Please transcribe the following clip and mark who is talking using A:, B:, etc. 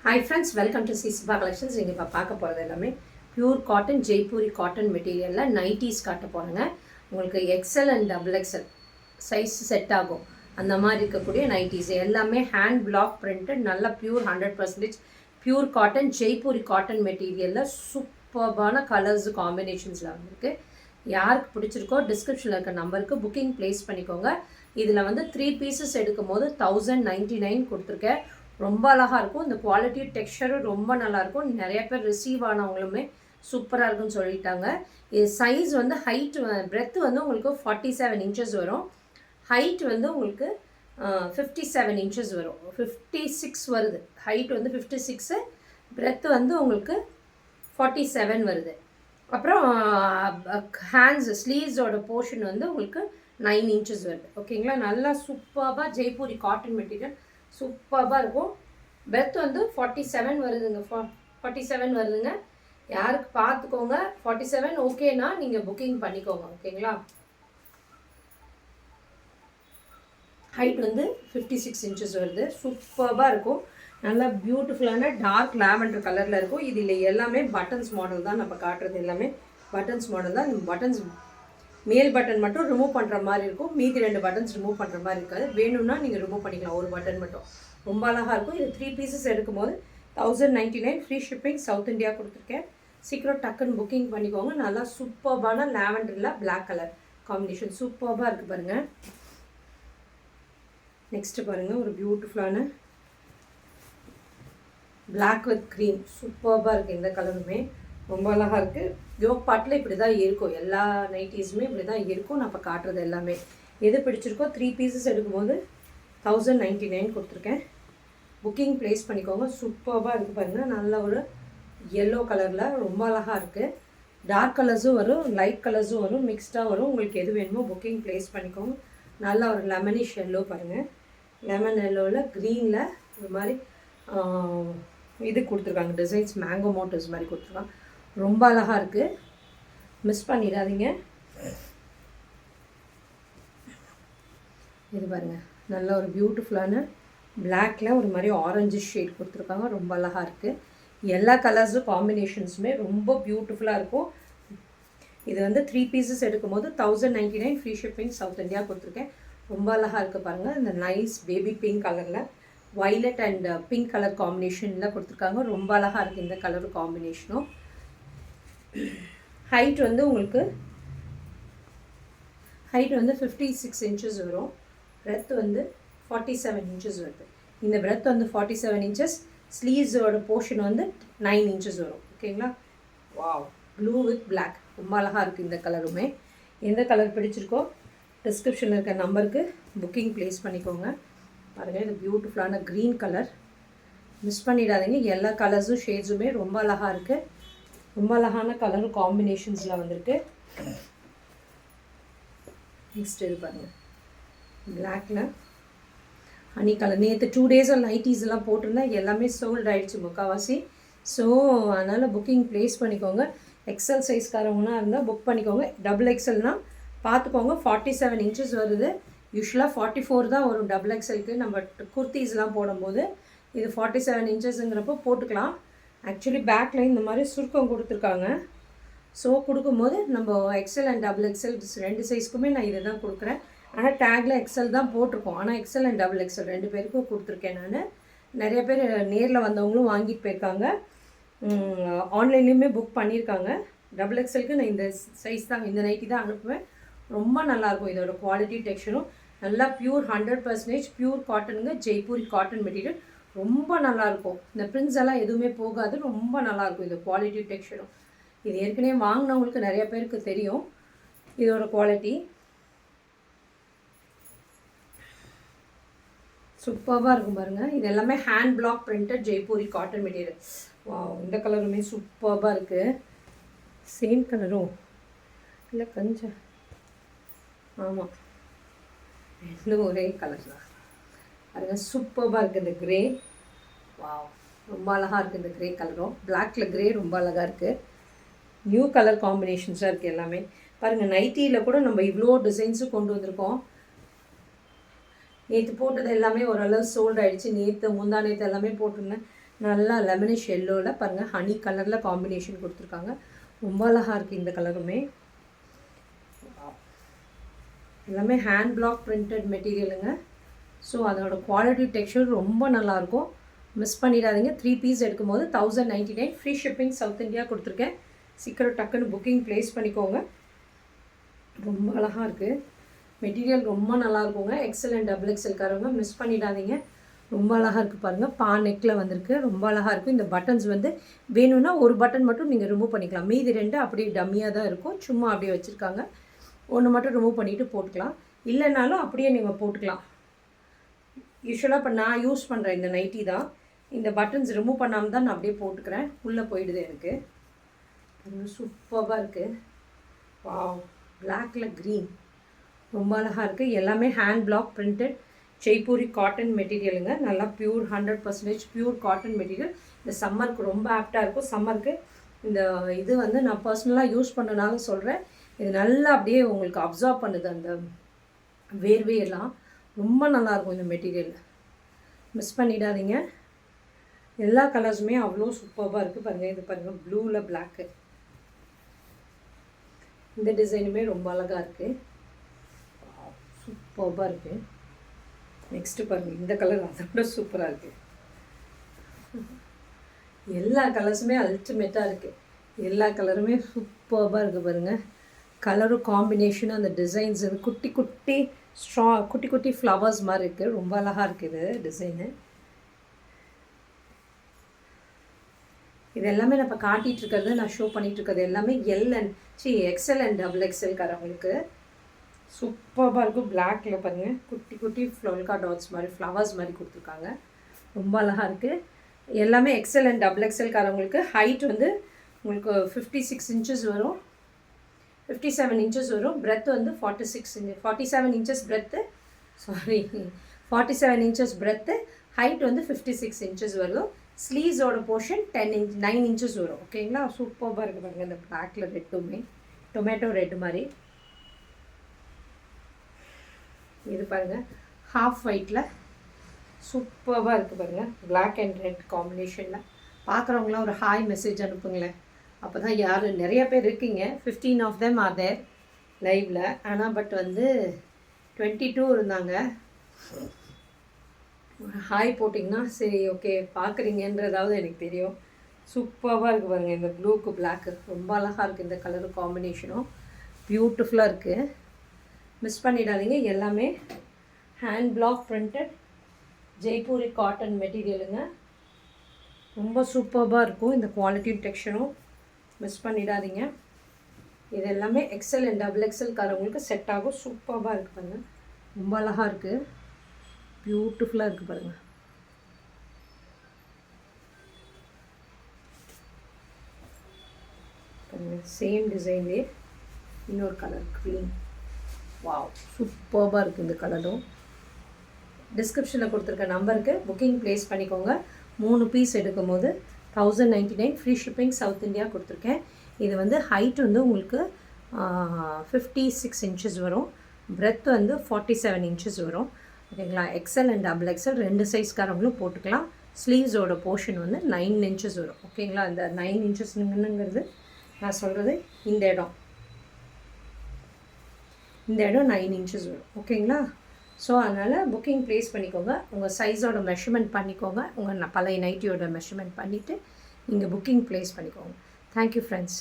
A: Hi friends, welcome to Sipa Collections. நீங்கள் இப்போ பார்க்க போகிறது எல்லாமே பியூர் காட்டன் ஜெய்ப்பூரி காட்டன் மெட்டீரியலில் நைட்டிஸ் காட்ட போகிறேங்க. உங்களுக்கு XL and double XL size set ஆகும். அந்த மாதிரி இருக்கக்கூடிய நைட்டிஸ் எல்லாமே ஹேண்ட் பிளாக் பிரிண்டட், நல்ல pure 100% pure cotton Jaipuri cotton மெட்டீரியலில் சூப்பர்பான கலர்ஸ் காம்பினேஷன்ஸில் வந்துருக்கு. யாருக்கு பிடிச்சிருக்கோ டிஸ்கிரிப்ஷனில் இருக்க நம்பருக்கு புக்கிங் ப்ளேஸ் பண்ணிக்கோங்க. இதில் வந்து 3 பீசஸ் எடுக்கும் போது 1099 கொடுத்துருக்கேன். ரொம்ப அழகாக இருக்கும். இந்த குவாலிட்டி டெக்ஸ்சரும் ரொம்ப நல்லாயிருக்கும். நிறைய பேர் ரிசீவ் ஆனவங்களுமே சூப்பராக இருக்குன்னு சொல்லிட்டாங்க. இது சைஸ் வந்து ஹைட் பிரெத்து வந்து உங்களுக்கு 47 இன்ச்சஸ் வரும். ஹைட் வந்து உங்களுக்கு 57 இன்ச்சஸ் வரும். 56 வருது. ஹைட் வந்து 56, பிரெத்து வந்து உங்களுக்கு 47 வருது. அப்புறம் ஹேண்ட்ஸ் ஸ்லீவ்ஸோட போர்ஷன் வந்து உங்களுக்கு 9 இன்ச்சஸ் வருது. ஓகேங்களா? நல்லா சூப்பராக ஜெய்ப்பூரி காட்டன் மெட்டீரியல் சூப்பராக இருக்கும். பெர்த் வந்து 47 வருதுங்க. 47 வருதுங்க. யாருக்கு பார்த்துக்கோங்க. 47 ஓகேனா நீங்கள் புக்கிங் பண்ணிக்கோங்க. ஓகேங்களா? ஹைட் வந்து 56 இன்ச்சஸ் வருது. சூப்பராக இருக்கும். நல்லா பியூட்டிஃபுல்லான டார்க் லாவெண்டர் கலரில் இருக்கும். இதில் எல்லாமே பட்டன்ஸ் மாடல் தான் நம்ம காட்டுறது. எல்லாமே பட்டன்ஸ் மாடல் தான். பட்டன்ஸ் மேல் பட்டன் மட்டும் ரிமூவ் பண்ணுற மாதிரி இருக்கும். மீதி 2 பட்டன்ஸ் ரிமூவ் பண்ணுற மாதிரி இருக்காது. வேணும்னா நீங்கள் ரிமூவ் பண்ணிக்கலாம். ஒரு பட்டன் மட்டும். ரொம்ப அழகாக இருக்கும். இது 3 பீசஸ் எடுக்கும் போது 1099 ஃப்ரீ ஷிப்பிங் சவுத் இந்தியா கொடுத்துருக்கேன். சீக்கிரம் டக்குன்னு புக்கிங் பண்ணிக்கோங்க. நல்லா சூப்பர்பான லாவெண்டரில் பிளாக் கலர் காம்பினேஷன் சூப்பராக இருக்குது பாருங்கள். நெக்ஸ்ட்டு பாருங்கள், ஒரு பியூட்டிஃபுல்லான பிளாக் வித் க்ரீன் சூப்பராக இருக்குது. இந்த கலருமே ரொம்ப அழகாக இருக்குது. யோக் பாட்டில் இப்படி தான் இருக்கும். எல்லா நைட்டிஸுமே இப்படி தான் இருக்கும். நான் இப்போ காட்டுறது எல்லாமே எது பிடிச்சிருக்கோ 3 பீசஸ் எடுக்கும்போது 1099 கொடுத்துருக்கேன். புக்கிங் ப்ளேஸ் பண்ணிக்கோங்க. சூப்பராக இருக்குது பாருங்கள். நல்ல ஒரு எல்லோ கலரில் ரொம்ப அழகாக இருக்குது. டார்க் கலர்ஸும் வரும், லைட் கலர்ஸும் வரும், மிக்ஸ்டாக வரும். உங்களுக்கு எது வேணுமோ புக்கிங் ப்ளேஸ் பண்ணிக்கோங்க. நல்ல ஒரு லெமனிஷ் எல்லோ பாருங்கள். லெமன் எல்லோவில் க்ரீனில் ஒரு மாதிரி இது கொடுத்துருக்காங்க. டிசைன்ஸ் மேங்கோ மோட்டர்ஸ் மாதிரி கொடுத்துருக்காங்க. ரொம்ப அழகாக இருக்குது. மிஸ் பண்ணிடாதீங்க. இது பாருங்கள், நல்ல ஒரு பியூட்டிஃபுல்லான பிளாக்கில் ஒரு மாதிரி ஆரஞ்சு ஷேட் கொடுத்துருக்காங்க. ரொம்ப அழகாக இருக்குது. எல்லா கலர்ஸும் காம்பினேஷன்ஸுமே ரொம்ப பியூட்டிஃபுல்லாக இருக்கும். இது வந்து 3 பீசஸ் எடுக்கும்போது 1099 ஃப்ரீ ஷிப்பிங் சவுத் இந்தியா கொடுத்துருக்கேன். ரொம்ப அழகாக இருக்குது பாருங்கள். இந்த நைஸ் பேபி பிங்க் கலரில் வைலட் அண்ட் பிங்க் கலர் காம்பினேஷனில் கொடுத்துருக்காங்க. ரொம்ப அழகாக இருக்குது இந்த கலர் காம்பினேஷனும். ஹைட் வந்து உங்களுக்கு 56 இன்ச்சஸ் வரும். பிரெத் வந்து 47 இன்ச்சஸ் வருது. இந்த பிரெத் வந்து 47 இன்ச்சஸ். ஸ்லீவ்ஸோட போர்ஷன் வந்து 9 இன்ச்சஸ் வரும். ஓகேங்களா? வாவ், ப்ளூ வித் பிளாக் ரொம்ப அழகாக இருக்குது இந்த கலருமே. எந்த கலர் பிடிச்சிருக்கோ டிஸ்கிரிப்ஷனில் இருக்க நம்பருக்கு புக்கிங் ப்ளேஸ் பண்ணிக்கோங்க. பாருங்கள், இது பியூட்டிஃபுல்லான க்ரீன் கலர். மிஸ் பண்ணிடாதீங்க. எல்லா கலர்ஸும் ஷேட்ஸுமே ரொம்ப அழகாக இருக்குது. ரொம்ப அழகான கலர் காம்பினேஷன்ஸில் வந்திருக்கு. நெக்ஸ்ட் இது பாருங்கள், பிளாக்கில் ஹனி கலர். நேற்று 2 டேஸாக நைட்டிஸ் எல்லாம் போட்டிருந்தேன். எல்லாமே சோல்ட் ஆகிடுச்சு முக்கால்வாசி. ஸோ அதனால் புக்கிங் ப்ளேஸ் பண்ணிக்கோங்க. எக்ஸல் சைஸ்காரவங்கன்னா இருந்தால் புக் பண்ணிக்கோங்க. டபுள் எக்ஸல்னால் பார்த்துக்கோங்க. 47 இன்ச்சஸ் வருது. யூஸ்வலாக 44 தான் வரும் டபுள் எக்ஸலுக்கு. நம்ம குர்த்திஸ்லாம் போடும்போது இது 47 இன்ச்சஸுங்கிறப்போ போட்டுக்கலாம். ஆக்சுவலி பேக்கில் இந்த மாதிரி சுருக்கம் கொடுத்துருக்காங்க. ஸோ கொடுக்கும்போது நம்ம எக்ஸல் அண்ட் டபுள் எக்ஸல் 2 சைஸ்க்குமே நான் இதை தான் கொடுக்குறேன். ஆனால் டேக்கில் எக்ஸல் தான் போட்டிருக்கோம். ஆனால் எக்ஸல் அண்ட் டபுள் எக்ஸல் 2 பேருக்கும் கொடுத்துருக்கேன் நான். நிறைய பேர் நேரில் வந்தவங்களும் வாங்கிட்டு போயிருக்காங்க. ஆன்லைன்லேயுமே புக் பண்ணியிருக்காங்க. டபுள் எக்ஸலுக்கு நான் இந்த சைஸ் தான், இந்த நைட்டி தான் அனுப்புவேன். ரொம்ப நல்லாயிருக்கும். இதோட குவாலிட்டி டெக்ஸ்சரும் நல்லா பியூர் 100% பியூர் காட்டனுங்க. ஜெய்ப்பூரி காட்டன் மெட்டீரியல் ரொம்ப நல்லாயிருக்கும். இந்த பிரிண்ட்ஸ் எல்லாம் எதுவுமே போகாது. ரொம்ப நல்லாயிருக்கும் இந்த குவாலிட்டி டெக்ஸ்சரும். இது ஏற்கனவே வாங்கினவங்களுக்கு நிறைய பேருக்கு தெரியும் இதோட குவாலிட்டி. சூப்பராக இருக்கும் பாருங்கள். இது எல்லாமே hand block printed Jaipuri cotton material. இந்த கலருமே சூப்பராக இருக்குது. சேம் கலரும் இல்லை கொஞ்சம், ஆமாம், இன்னும் ஒரே கலர் தான் பாருங்கள். சூப்பராக இருக்குது இந்த க்ரே. வாவ், ரொம்ப அழகாக இருக்குது இந்த க்ரே கலரும். பிளாக்கில் க்ரே ரொம்ப அழகாக இருக்குது. நியூ கலர் காம்பினேஷன்ஸாக இருக்குது எல்லாமே. பாருங்கள், நைட்டியில் கூட நம்ம இவ்வளோ டிசைன்ஸும் கொண்டு வந்திருக்கோம். நேற்று போட்டது எல்லாமே ஓரளவு சோல்ட் ஆகிடுச்சு. நேற்று முந்தா நேற்று எல்லாமே போட்டிருந்தேன். நல்லா லெமனிஷ் எல்லோவில் பாருங்கள் ஹனி கலரில் காம்பினேஷன் கொடுத்துருக்காங்க. ரொம்ப அழகாக இருக்குது இந்த கலருமே. எல்லாமே ஹேண்ட் பிளாக் பிரிண்டட் மெட்டீரியலுங்க. ஸோ அதோட குவாலிட்டி டெக்ஸ்சர் ரொம்ப நல்லாயிருக்கும். மிஸ் பண்ணிடாதீங்க. 3 பீஸ் எடுக்கும்போது 1099 ஃப்ரீ ஷிப்பிங் சவுத் இந்தியா கொடுத்துருக்கேன். சீக்கிரம் டக்குன்னு புக்கிங் ப்ளேஸ் பண்ணிக்கோங்க. ரொம்ப அழகாக இருக்குது மெட்டீரியல். ரொம்ப நல்லாயிருக்குங்க. எக்ஸல் அண்ட் டபுள் எக்ஸல்காரவங்க மிஸ் பண்ணிடாதீங்க. ரொம்ப அழகாக இருக்குது பாருங்கள். நெக்கில் வந்திருக்கு. ரொம்ப அழகாக இருக்கும். இந்த பட்டன்ஸ் வந்து வேணும்னா ஒரு பட்டன் மட்டும் நீங்கள் ரிமூவ் பண்ணிக்கலாம். மீதி 2 அப்படியே டம்மியாக தான் இருக்கும். சும்மா அப்படியே வச்சுருக்காங்க. ஒன்று மட்டும் ரிமூவ் பண்ணிவிட்டு போட்டுக்கலாம். இல்லைனாலும் அப்படியே நீங்கள் போட்டுக்கலாம். யூஸ்வலாக இப்போ நான் யூஸ் பண்ணுறேன் இந்த நைட்டி தான். இந்த பட்டன்ஸ் ரிமூவ் பண்ணாமல் தான் நான் அப்படியே போட்டுக்கிறேன். உள்ளே போயிடுது எனக்கு. சூப்பராக இருக்குது. வாவ், பிளாக்ல க்ரீன் ரொம்ப அழகாக இருக்குது. எல்லாமே hand block printed Jaipuri cotton மெட்டீரியலுங்க. நல்லா பியூர் 100% பியூர் காட்டன் மெட்டீரியல். இந்த சம்மருக்கு ரொம்ப ஆப்டாக இருக்கும். சம்மருக்கு இந்த இது வந்து நான் பர்சனலாக யூஸ் பண்ணனால சொல்கிறேன். இது நல்லா அப்படியே உங்களுக்கு அப்சார்ப் பண்ணுது அந்த வேர்வையெல்லாம். ரொம்ப நல்லாயிருக்கும் இந்த மெட்டீரியல். மிஸ் பண்ணிடாதீங்க. எல்லா கலர்ஸுமே அவ்வளோ சூப்பராக இருக்குது பாருங்கள். இது பாருங்கள் ப்ளூவில் பிளாக்கு. இந்த டிசைனுமே ரொம்ப அழகாக இருக்குது. சூப்பராக இருக்குது. நெக்ஸ்ட்டு பாருங்கள் இந்த கலர் அதை விட சூப்பராக இருக்குது. எல்லா கலர்ஸுமே அல்டிமேட்டாக இருக்குது. எல்லா கலருமே சூப்பராக இருக்குது பாருங்கள். கலரும் காம்பினேஷனும் அந்த டிசைன்ஸ் குட்டி குட்டி குட்டி குட்டி ஃப்ளவர்ஸ் மாதிரி இருக்குது. ரொம்ப அழகாக இருக்குது டிசைனு. இது எல்லாமே நம்ம காட்டிகிட்டு இருக்கிறது, நான் ஷோ பண்ணிகிட்டு இருக்கிறது எல்லாமே எக்ஸல் அண்ட் டபுள் எக்ஸல்காரவங்களுக்கு சூப்பராக இருக்கும். பிளாக்ல பாருங்கள் குட்டி குட்டி ஃப்ளோல்கா டாட்ஸ் மாதிரி ஃப்ளவர்ஸ் மாதிரி கொடுத்துருக்காங்க. ரொம்ப அழகாக இருக்குது. எல்லாமே எக்ஸல் அண்ட் டபுள் எக்ஸல்காரவங்களுக்கு ஹைட் வந்து உங்களுக்கு 56 இன்ச்சஸ் வரும், 57 இன்ச்சஸ் வரும். பிரெத் வந்து 47 inches breadth. 47 inches breadth. Height வந்து 56 இன்ச்சஸ் வரும். ஸ்லீவ்ஸோட போர்ஷன் 9 இன்ச்சஸ் வரும். ஓகேங்களா? சூப்பராக இருக்குது பாருங்கள். இந்த பிளாக்ல ரெட்டுமே டொமேட்டோ ரெட் மாதிரி. இது பாருங்கள் ஹாஃப் ஒயிட்டில் சூப்பராக இருக்குது பாருங்கள். பிளாக் அண்ட் ரெட் காம்பினேஷனில். பார்க்குறவங்களாம் ஒரு ஹாய் மெசேஜ் அனுப்புங்களேன். அப்போ தான் யார் நிறைய பேர் இருக்கீங்க. 15 ஆஃப் தெம் ஆர் தேர் லைவில். ஆனால் பட் வந்து 22 இருந்தாங்க. ஒரு ஹாய் போட்டிங்கன்னா சரி ஓகே பார்க்குறீங்கன்றதாவது எனக்கு தெரியும். சூப்பராக இருக்குது பாருங்கள். இந்த ப்ளூக்கு பிளாக்கு ரொம்ப அழகாக இருக்குது. இந்த கலரு காம்பினேஷனும் பியூட்டிஃபுல்லாக இருக்குது. மிஸ் பண்ணிடாதீங்க. எல்லாமே hand block printed Jaipuri cotton மெட்டீரியலுங்க. ரொம்ப சூப்பராக இருக்கும். இந்த குவாலிட்டி டெக்ஸ்சரும் மிஸ் பண்ணிடாதீங்க. இது எல்லாமே எக்ஸல் அண்ட் டபுள் எக்ஸல்காரவங்களுக்கு செட் ஆகும். சூப்பராக இருக்குது பாருங்கள். ரொம்ப அழகாக இருக்குது. பியூட்டிஃபுல்லாக இருக்குது பாருங்கள். சேம் டிசைன்லேயே இன்னொரு கலர் க்ரீன். வாவ், சூப்பராக இருக்குது இந்த கலரும். டிஸ்கிரிப்ஷனில் கொடுத்துருக்க நம்பருக்கு புக்கிங் ப்ளேஸ் பண்ணிக்கோங்க. 3 பீஸ் எடுக்கும் போது 1099 ஃப்ரீ ஷிப்பிங் சவுத் இந்தியா கொடுத்துருக்கேன். இது வந்து ஹைட் வந்து உங்களுக்கு 56 இன்ச்சஸ் வரும். பிரெத் வந்து 47 இன்ச்சஸ் வரும். ஓகேங்களா? எக்ஸல் அண்ட் டபுள் எக்ஸல் 2 சைஸ்காரவங்களும் போட்டுக்கலாம். ஸ்லீவ்ஸோட போர்ஷன் வந்து 9 இன்ச்சஸ் வரும். ஓகேங்களா? இந்த 9 இன்ச்சஸ் நின்னுங்கிறது நான் சொல்கிறது இந்த இடம் 9 இன்ச்சஸ் வரும். ஓகேங்களா? ஸோ அதனால் புக்கிங் ப்ளேஸ் பண்ணிக்கோங்க. உங்கள் சைஸோட மெஷர்மெண்ட் பண்ணிக்கோங்க. உங்கள் பழைய நைட்டியோட மெஷர்மெண்ட் பண்ணிவிட்டு நீங்கள் புக்கிங் ப்ளேஸ் பண்ணிக்கோங்க. Thank you friends.